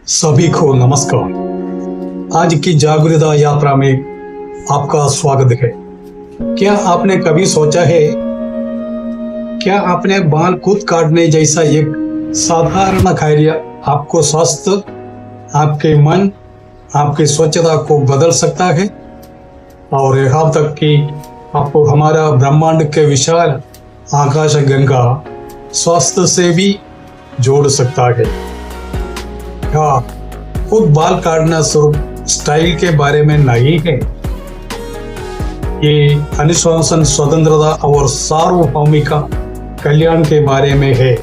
सभी को नमस्कार। आज की जागरूकता यात्रा में आपका स्वागत है। क्या आपने कभी सोचा है, क्या आपने बाल खुद काटने जैसा एक साधारण कार्य आपको स्वास्थ्य, आपके मन, आपकी स्वच्छता को बदल सकता है और यहाँ तक कि आपको हमारा ब्रह्मांड के विशाल आकाश गंगा स्वास्थ्य से भी जोड़ सकता है। हाँ, खुद बाल काटना सिर्फ स्टाइल के बारे में नहीं है, ये अनुशासन, स्वतंत्रता और सार्वभौमिक कल्याण के बारे में है।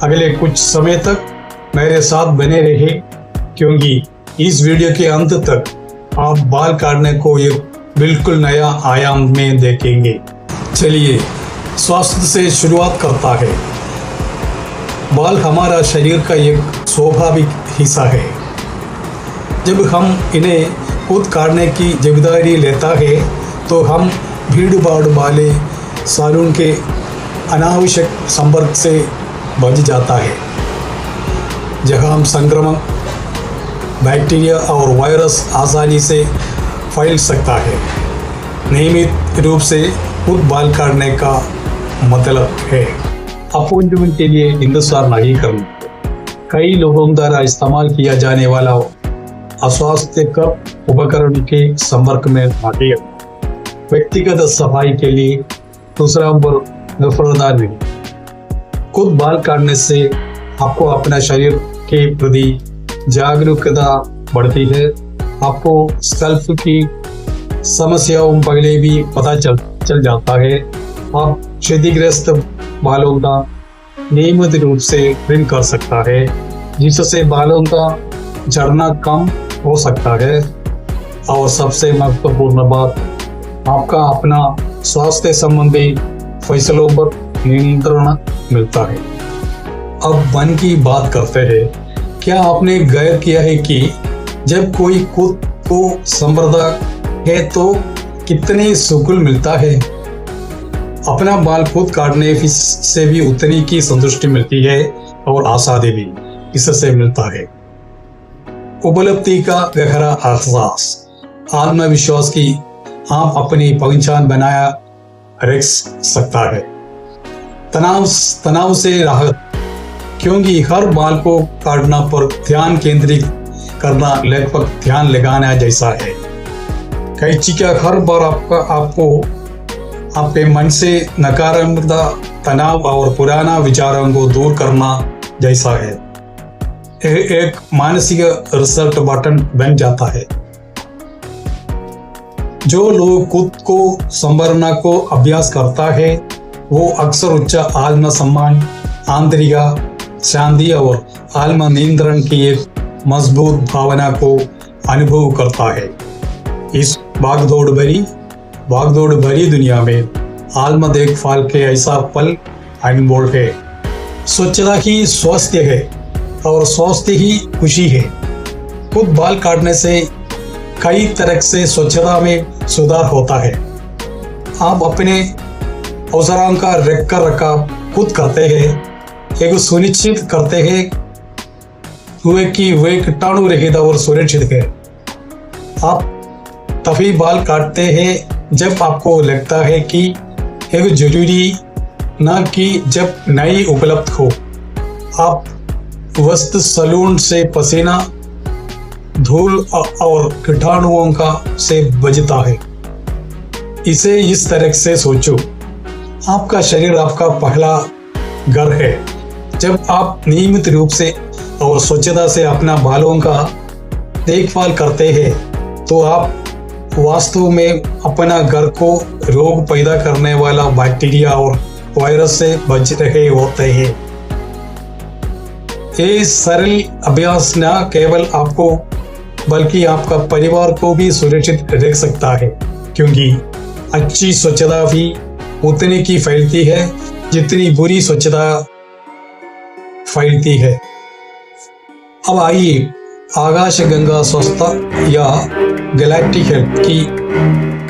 अगले कुछ समय तक मेरे साथ बने रहे, क्योंकि इस वीडियो के अंत तक आप बाल काटने को एक बिल्कुल नया आयाम में देखेंगे। चलिए स्वास्थ्य से शुरुआत करता है। बाल हमारा शरीर का एक स्वाभाविक हिस्सा है। जब हम इन्हें खुद काटने की जिम्मेदारी लेता है तो हम भीड़ भाड़ वाले सैलून के अनावश्यक संपर्क से बच जाता है, जहां हम संक्रमण, बैक्टीरिया और वायरस आसानी से फैल सकता है। नियमित रूप से खुद बाल काटने का मतलब है अपॉइंटमेंट के लिए इंतजार नहीं करना। कई लोगों द्वारा इस्तेमाल किया जाने वाला अस्वास्थ्यकर उपकरण के संपर्क में आते हैं। व्यक्तिगत सफाई के लिए दूसरा पर निर्भरता नहीं। खुद बाल काटने से आपको अपना शरीर के प्रति जागरूकता बढ़ती है। आपको स्कल्प की समस्याओं पहले भी पता चल जाता है। आप क्षतिग्रस्त बालों का नियमित रूप से ट्रिम कर सकता है, जिससे बालों का झड़ना कम हो सकता है। और सबसे महत्वपूर्ण बात, आपका अपना स्वास्थ्य संबंधी फैसलों पर नियंत्रण मिलता है। अब मन की बात करते हैं। क्या आपने गौर किया है कि जब कोई खुद को संवारता है तो कितने सुकून मिलता है? अपना बाल खुद काटने से भी उतनी की संतुष्टि मिलती है और आज़ादी भी इससे मिलता है। उपलब्धि का गहरा एहसास, आत्मविश्वास की आप अपनी पहचान बनाया रख सकता है। तनाव से राहत, क्योंकि हर बाल को काटना पर ध्यान केंद्रित करना लगभग ध्यान लगाना जैसा है। कैंची का हर बार आपको आपके मन से नकारात्मक तनाव और पुराना विचारों को दूर करना जैसा है। एक मानसिक रिसेट बटन बन जाता है। जो लोग खुद को संवारना को अभ्यास करता है वो अक्सर उच्च आत्म सम्मान, आंतरिक शांति और आत्म नियंत्रण की एक मजबूत भावना को अनुभव करता है। इस भागदौड़ भरी दुनिया में आत्म देखभाल के ऐसा पल अनमोल है। स्वच्छता ही स्वास्थ्य है और स्वास्थ्य ही खुशी है। खुद बाल काटने से कई तरह से स्वच्छता में सुधार होता है। आप अपने औजारों का रखरखाव खुद करते हैं, एक सुनिश्चित करते हैं कि वे कीटाणु रहित और सुरक्षित है। आप तभी बाल काटते हैं जब आपको लगता है कि एक जरूरी, न कि जब नई उपलब्ध हो। आप वस्त्र सैलून से पसीना, धूल और कीटाणुओं का से बचता है। इसे इस तरह से सोचो, आपका शरीर आपका पहला घर है। जब आप नियमित रूप से और स्वच्छता से अपना बालों का देखभाल करते हैं तो आप वास्तव में अपना घर को रोग पैदा करने वाला बैक्टीरिया और वायरस से बच रहे होते हैं। ये सरल अभ्यास न केवल आपको बल्कि आपका परिवार को भी सुरक्षित रख सकता है, क्योंकि अच्छी स्वच्छता भी उतनी की फैलती है जितनी बुरी स्वच्छता फैलती है। अब आइए आकाश गंगा स्वच्छता या गैलेक्टिक हेल्थ की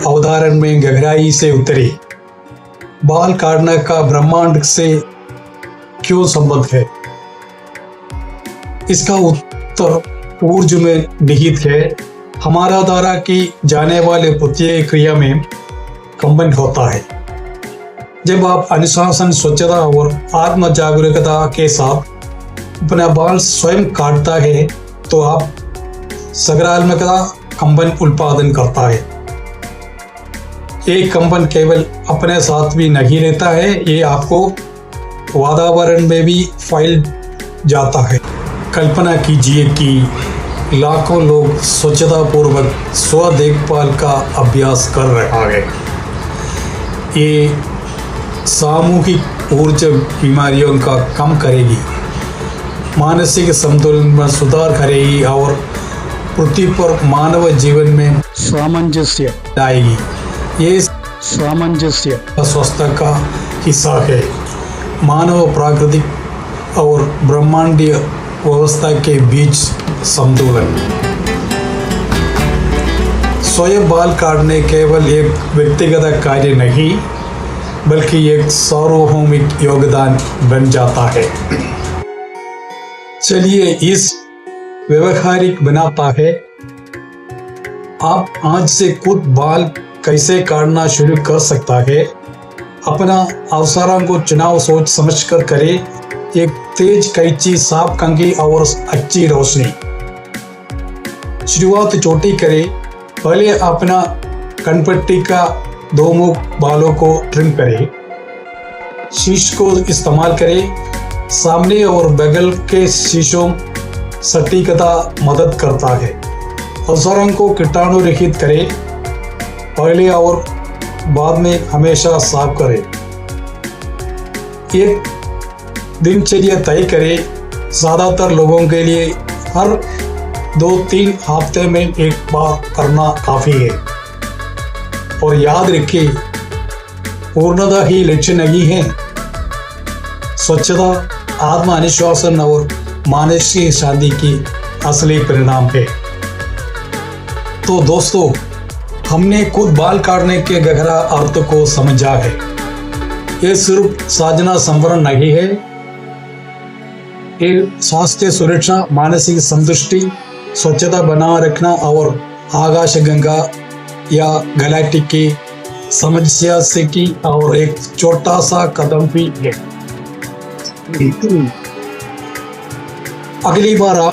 अवधारणा में गहराई से उतरे। बाल काटने का ब्रह्मांड से क्यों संबंध है? इसका उत्तर ऊर्जा में निहित है। हमारा द्वारा की जाने वाले प्रत्येक क्रिया में कंबन होता है। जब आप अनुशासन, स्वच्छता और आत्म जागरूकता के साथ अपना बाल स्वयं काटता है तो आप सकारात्मकता कंबन उत्पादन करता है। एक कंबन केवल अपने साथ भी नहीं लेता है, ये आपको वातावरण में भी फैल जाता है। कल्पना कीजिए कि लाखों लोग स्वच्छता पूर्वक स्व देखभाल का अभ्यास कर रहा है। ये सामूहिक ऊर्जा बीमारियों का कम करेगी, मानसिक संतुलन में सुधार करेगी और पृथ्वी पर मानव जीवन में सामंजस्य लाएगी। ये सामंजस्य स्वास्थ्य का हिस्सा है। मानव प्राकृतिक और ब्रह्मांडीय व्यवस्था के बीच संतुलन। स्वयं बाल काटने केवल एक व्यक्तिगत कार्य नहीं बल्कि एक सार्वभौमिक योगदान बन जाता है। चलिए इस व्यवहारिक बनाता है। आप आज से खुद बाल कैसे काटना शुरू कर सकता है। अपना अवसरों को चुनाव सोच समझकर करें। एक तेज कैंची, साफ कंघी और अच्छी रोशनी। शुरुआत छोटी करें। पहले अपना कनपट्टी का 2 मुख बालों को ट्रिम करें। शीश को इस्तेमाल करें। सामने और बगल के शीशों सटीकता मदद करता है। अवसरों को कीटाणु रहित करें। पहले और बाद में हमेशा साफ करें। एक दिनचर्या तय करें। ज़्यादातर लोगों के लिए हर 2-3 हफ्ते में एक बार करना काफ़ी है। और याद रखें, पूर्णता ही लक्ष्य नहीं है। स्वच्छता, आत्म अनुशासन और मानसिक शांति की असली परिणाम है। तो दोस्तों, हमने खुद बाल काटने के गहरा अर्थ को समझा है। ये सिर्फ साजना संवरण नहीं है, ये स्वास्थ्य सुरक्षा, मानसिक संतुष्टि, स्वच्छता बनाए रखना और आकाशगंगा या गैलेक्टिक की समस्या से की और एक छोटा सा कदम भी है। अगली बार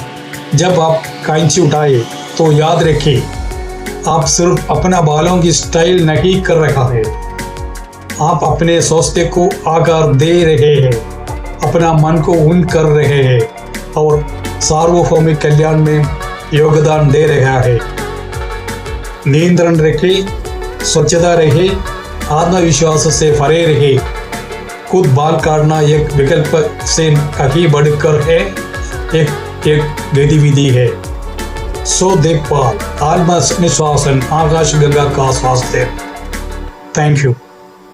जब आप कैंची उठाए तो याद रखें, आप सिर्फ अपना बालों की स्टाइल नहीं कर रहा है, आप अपने स्वास्थ्य को आकार दे रहे हैं, अपना मन को उन कर रहे हैं और सार्वभौमिक कल्याण में योगदान दे रहा है। नियंत्रण रखें, स्वच्छता रहे, आत्मविश्वास से भरे रहे। खुद बाल काटना एक विकल्प से कहीं बढ़कर है, एक गतिविधि है। सो देखभाल, आत्मविश्वासन, आकाशगंगा का स्वास्थ्य। Thank you.